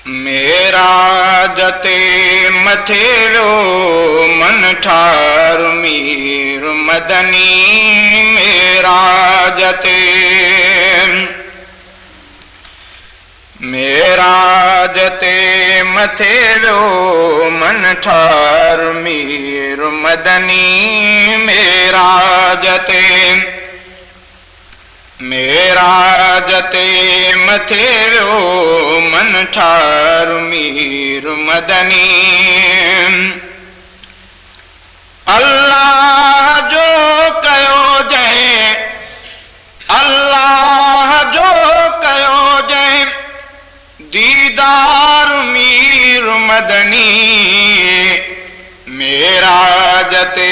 मेराज ते मथे वियो मन ठार मीर मदनी मेराज ते मथे वियो मन ठार मीर मदनी मेराज ते मथे वियो मन ठार मीर मदनी अल्लाह जो कयो जय अल्लाह जो कयो जय दीदार मीर मदनी मेराज ते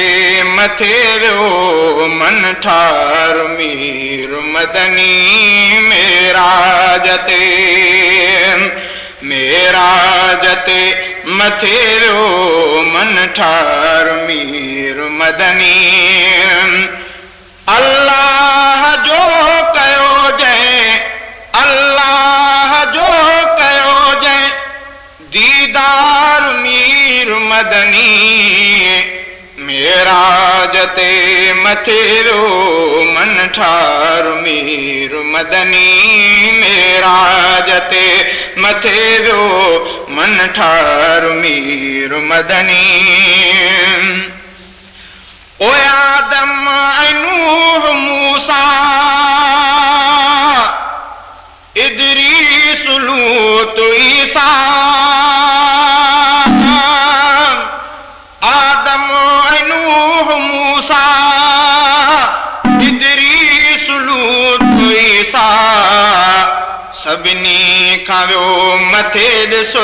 मथे वियो मन ठार मीर मदनी मेराज ते मथे वियो मन ठार मीर मदनी अल्लाह जो कयो जय अल्लाह जो कयो जय दीदार मीर मदनी मेराज ते मथे वियो मन ठार मीर मदनी मेराज ते मथे वियो मन ठार मीर मदनी ओ आदम नूह मूसा इदरीस लूत ईसा आदम नूह मूसा इदरीस लूत ईसा सभिनी खां वियो मथे ॾिसो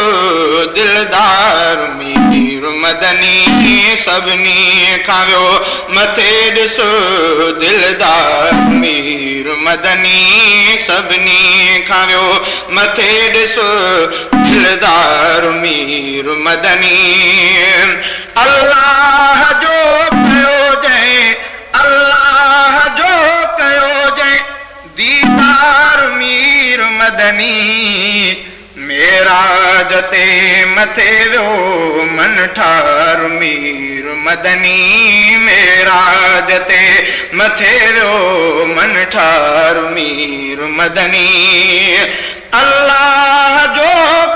दिलदार मीर मदनी सभिनी खां वियो मथे ॾिसो दिलदार मीर मदनी सभिनी खां वियो मथे ॾिसो दिलदार मीर मदनी अल्लाह जो कयो जय अल्लाह जो कयो जय दीदार मीर मदनी मेराज ते मथे वियो मन ठार मीर मदनी मेराज ते मथे वियो मन ठार मीर मदनी अल्लाह जो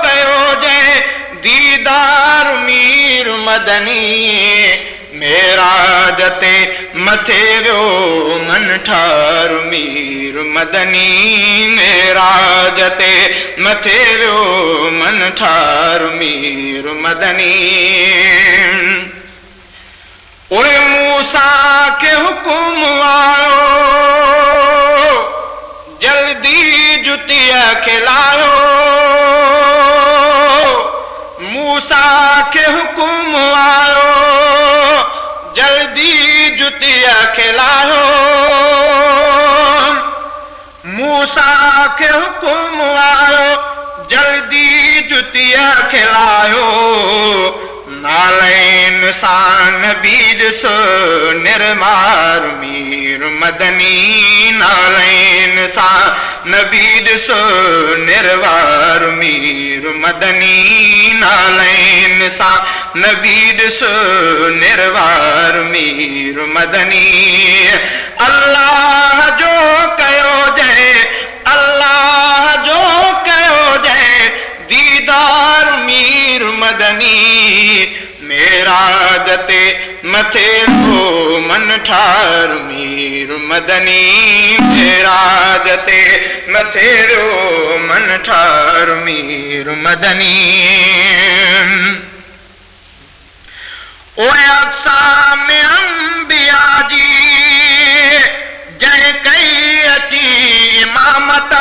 कयो जय दीदार मीर मदनी मेराज ते मथे वियो मन ठार मीर मदनी मेराज ते मथे वियो मन ठार मीर मदनी ओए मूसा के हुकुम आयो जल्दी जुतिया खिलायो मूसा के हुकुम आयो जल्दी जुतिया खिलायो मूसा के हुकुम आयो जल्दी जुतिया खिलायो नालैन सान बीर सो निर्मार मीर मदनी नालैन सान बीर सो निर्वार मीर मदनी नालैन सान बीर सो निर्वार मीर मदनी अल्लाह जो कयो जय अल्लाह जो कयो जय दीदार मीर मदनी मेराज ते मथे वियो मन ठार मीर मदनी मेराज ते मथे वियो मन ठार मीर मदनी ओए अक़साम अंबिया जी जंहिं कई अची इमामत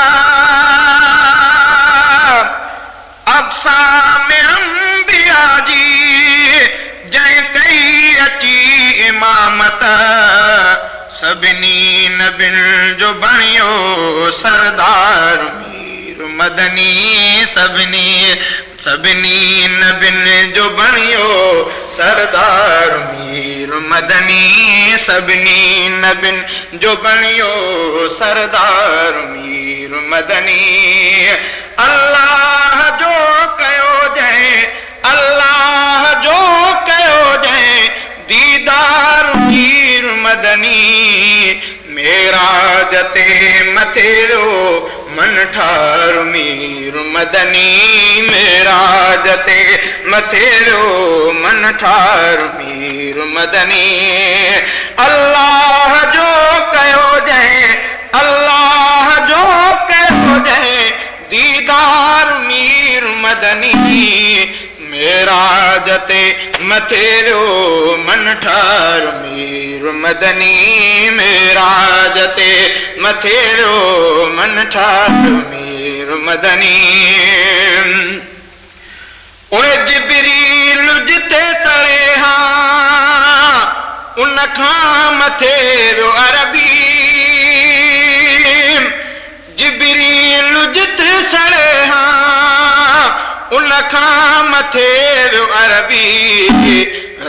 अक़साम अंबिया जी जंहिं कई अची इमामत सभिनी नबियुनि जो बणियो सरदार मीर मदनी सभिनी नबियुनि जो बणियो सरदार मीर मदनी सभिनी नबियुनि जो बणियो सरदार मीर मदनी अल्लाह जो ते मथे वियो मन ठार मीर मदनी मेराज ते मथे वियो मन ठार मीर मदनी अल्लाह जो कयो जंहिं अल्लाह जो कयो जंहिं दीदार मीर मदनी मेराज ते मथे वियो मन ठार मीर मदनी मेराज ते मथे वियो मन ठार मीर मदनी ओए जिबरील जिते सड़े हां उन खां मथे वियो अरबी जिबरील जिते सड़े हां उन खां मथे वियो अरबी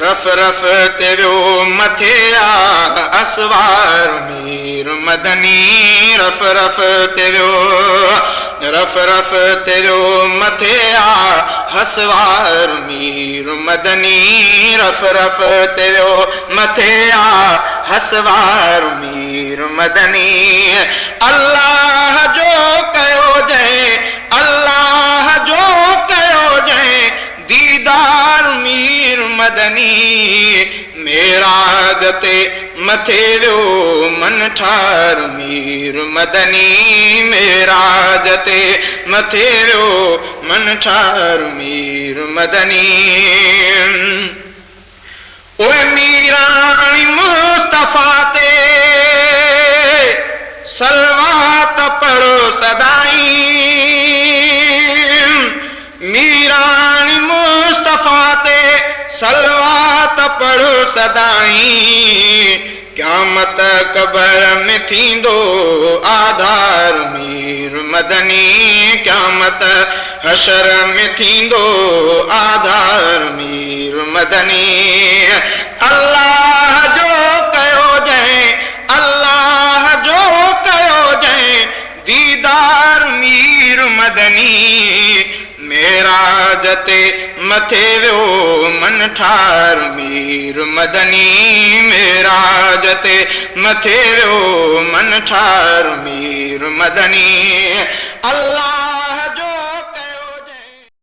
रफ रफ ते वियो मथे आ असवार मीर मदनी रफ रफ ते वियो रफ रफ ते वियो मथे आ हसवार मीर मदनी रफ रफ ते वियो मथे आ हसवार मीर मदनी अल्लाह जो कयो जंहिं अल्लाह जो कयो जंहिं दीदार मीर मदनी मेराज ते मथे वियो मन ठार मीर मदनी मेराज ते मथे वियो मन ठार मीर मदनी ओए मीरानी मुस्तफा ते सलवात पढ़ो सदाई मीरानी मुस्तफा ते सलवात पढ़ो सदाई क़यामत क़बर में थींदो आधार मीर मदनी क़यामत हशर में थींदो आधार मीर मदनी अल्लाह जो कयो जंहिं अल्लाह जो कयो जंहिं दीदार मीर मदनी मेराज ते मथे वियो मन ठार मीर मदनी मेराज ते मथे वियो मन ठार मीर मदनी अल्लाह